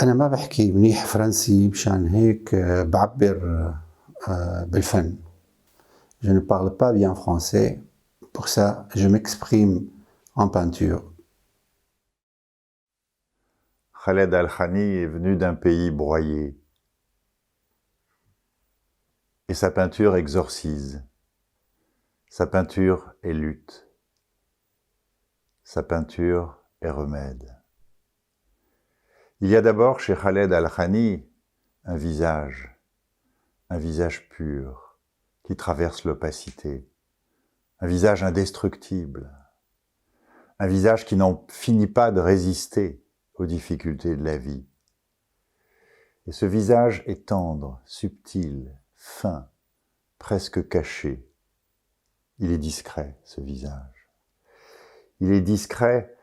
أنا ما بحكي منيح فرنسي مشان هيك بعبر بالفن. Je ne parle pas bien français, pour ça je m'exprime en peinture. Khaled Al-Khani est venu d'un pays broyé. Et sa peinture exorcise. Sa peinture est lutte. Sa peinture est remède. Il y a d'abord chez Khaled Al-Khani un visage pur, qui traverse l'opacité, un visage indestructible, un visage qui n'en finit pas de résister aux difficultés de la vie. Et ce visage est tendre, subtil, fin, presque caché. Il est discret, ce visage. Il est discret,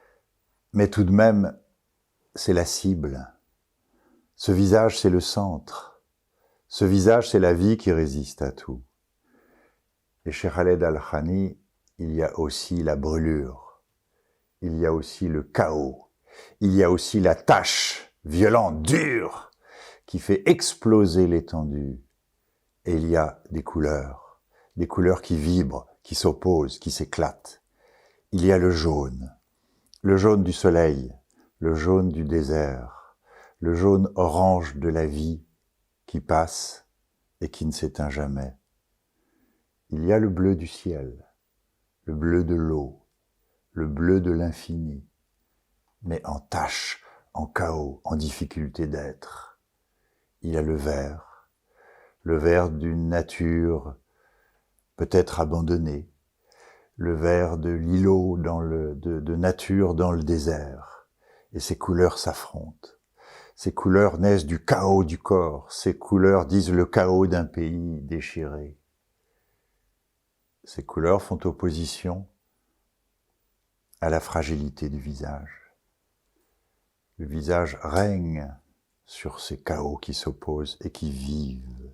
mais tout de même, c'est la cible. Ce visage, c'est le centre. Ce visage, c'est la vie qui résiste à tout. Et chez Khaled Al-Khani, il y a aussi la brûlure. Il y a aussi le chaos. Il y a aussi la tache violente, dure, qui fait exploser l'étendue. Et il y a des couleurs qui vibrent, qui s'opposent, qui s'éclatent. Il y a le jaune du soleil, le jaune du désert, le jaune orange de la vie qui passe et qui ne s'éteint jamais. Il y a le bleu du ciel, le bleu de l'eau, le bleu de l'infini, mais en tache, en chaos, en difficulté d'être. Il y a le vert d'une nature peut-être abandonnée, le vert de l'îlot de nature dans le désert. Et ces couleurs s'affrontent. Ces couleurs naissent du chaos du corps. Ces couleurs disent le chaos d'un pays déchiré. Ces couleurs font opposition à la fragilité du visage. Le visage règne sur ces chaos qui s'opposent et qui vivent.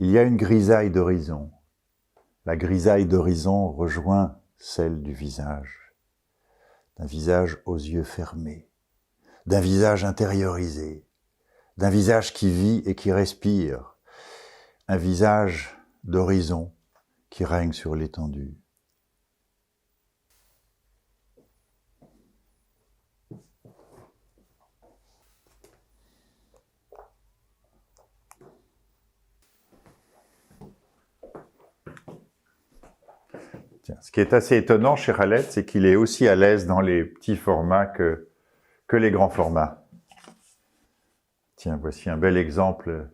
Il y a une grisaille d'horizon. La grisaille d'horizon rejoint celle du visage, d'un visage aux yeux fermés, d'un visage intériorisé, d'un visage qui vit et qui respire, un visage d'horizon qui règne sur l'étendue. Tiens, ce qui est assez étonnant chez Khaled, c'est qu'il est aussi à l'aise dans les petits formats que les grands formats. Tiens, voici un bel exemple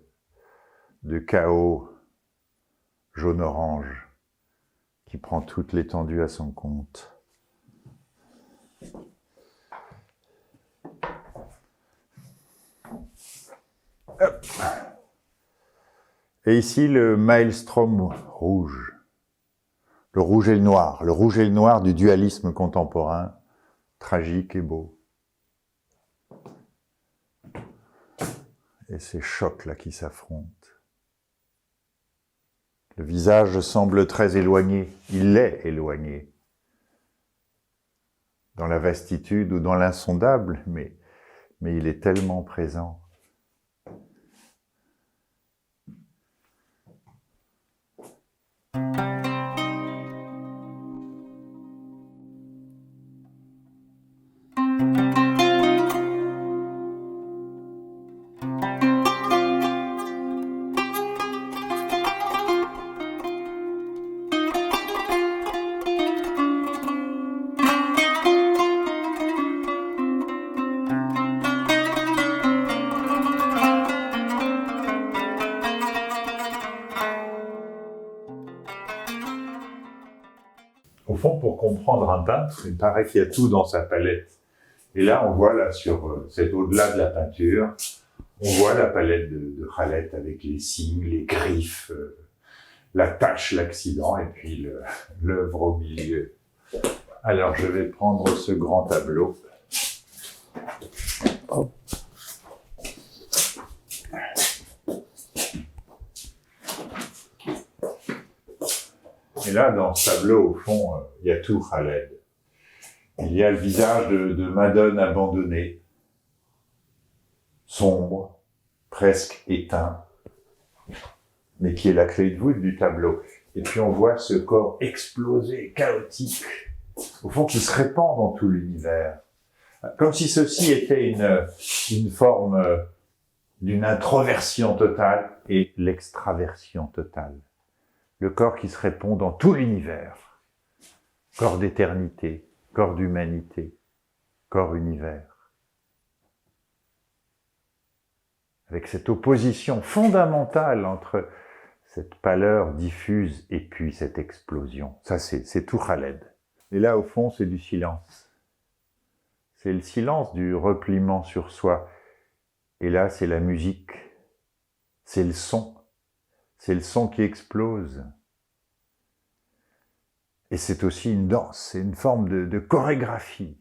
de chaos jaune-orange qui prend toute l'étendue à son compte. Hop. Et ici, le maelstrom rouge. Le rouge et le noir du dualisme contemporain, tragique et beau. Et ces chocs-là qui s'affrontent. Le visage semble très éloigné, il est éloigné. Dans la vastitude ou dans l'insondable, mais il est tellement présent. Au fond, pour comprendre un peintre, il paraît qu'il y a tout dans sa palette. Et là, on voit là sur cet au-delà de la peinture, on voit la palette de Khaled avec les signes, les griffes, la tâche, l'accident, et puis l'œuvre au milieu. Alors, je vais prendre ce grand tableau. Hop. Et là, dans ce tableau, au fond, il y a tout Khaled. Il y a le visage de Madone abandonnée. sombre, presque éteint, mais qui est la clé de voûte du tableau. Et puis on voit ce corps explosé, chaotique, au fond qui se répand dans tout l'univers. Comme si ceci était une forme d'une introversion totale et l'extraversion totale. Le corps qui se répand dans tout l'univers. Corps d'éternité, corps d'humanité, corps univers. Avec cette opposition fondamentale entre cette pâleur diffuse et puis cette explosion. Ça, c'est tout Khaled. Et là, au fond, c'est du silence. C'est le silence du repliement sur soi. Et là, c'est la musique. C'est le son. C'est le son qui explose. Et c'est aussi une danse, c'est une forme de chorégraphie.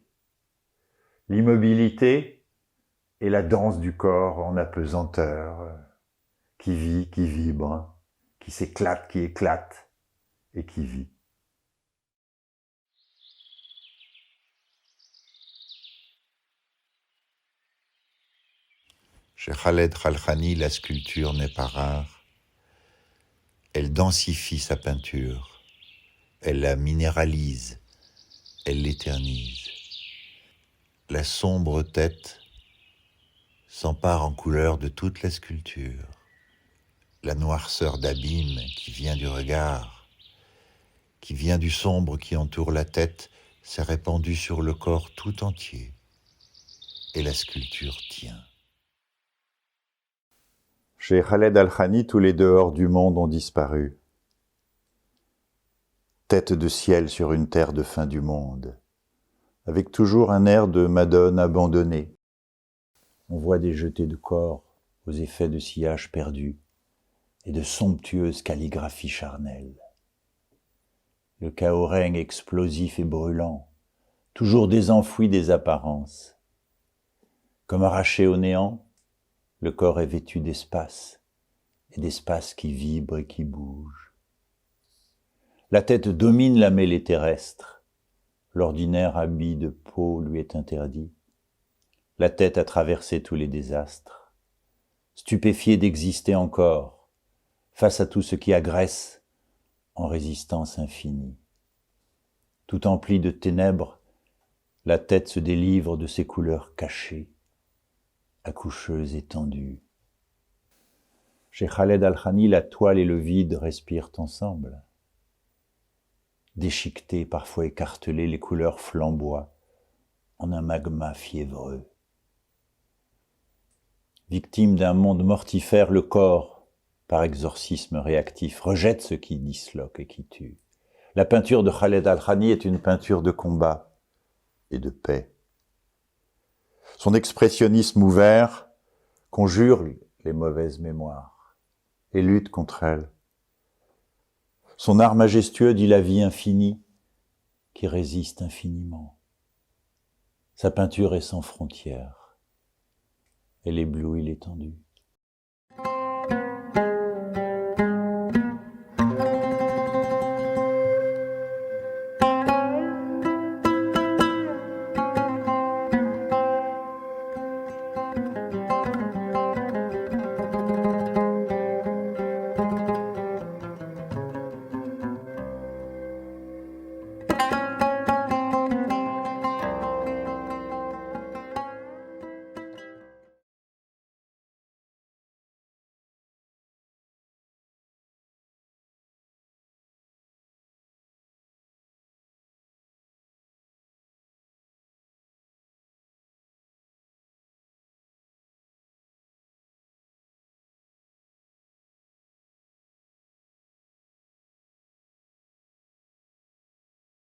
L'immobilité et la danse du corps en apesanteur, qui vit, qui vibre, qui s'éclate, qui éclate et qui vit. Chez Khaled Khalkhani, la sculpture n'est pas rare. Elle densifie sa peinture, elle la minéralise, elle l'éternise. La sombre tête s'empare en couleur de toute la sculpture. La noirceur d'abîme qui vient du regard, qui vient du sombre qui entoure la tête, s'est répandue sur le corps tout entier. Et la sculpture tient. Chez Khaled Al-Khani, tous les dehors du monde ont disparu. Tête de ciel sur une terre de fin du monde, avec toujours un air de Madone abandonnée. On voit des jetés de corps aux effets de sillage perdus et de somptueuses calligraphies charnelles. Le chaos règne explosif et brûlant, toujours désenfoui des apparences. Comme arraché au néant, le corps est vêtu d'espace, et d'espace qui vibre et qui bouge. La tête domine la mêlée terrestre, l'ordinaire habit de peau lui est interdit. La tête a traversé tous les désastres, stupéfiée d'exister encore, face à tout ce qui agresse, en résistance infinie. Tout emplie de ténèbres, la tête se délivre de ses couleurs cachées, accoucheuse étendue. Chez Khaled Al-Khani, la toile et le vide respirent ensemble. Déchiquetées, parfois écartelées, les couleurs flamboient en un magma fiévreux. Victime d'un monde mortifère, le corps, par exorcisme réactif, rejette ce qui disloque et qui tue. La peinture de Khaled Al-Khani est une peinture de combat et de paix. Son expressionnisme ouvert conjure les mauvaises mémoires et lutte contre elles. Son art majestueux dit la vie infinie qui résiste infiniment. Sa peinture est sans frontières. Elle éblouit l'étendue.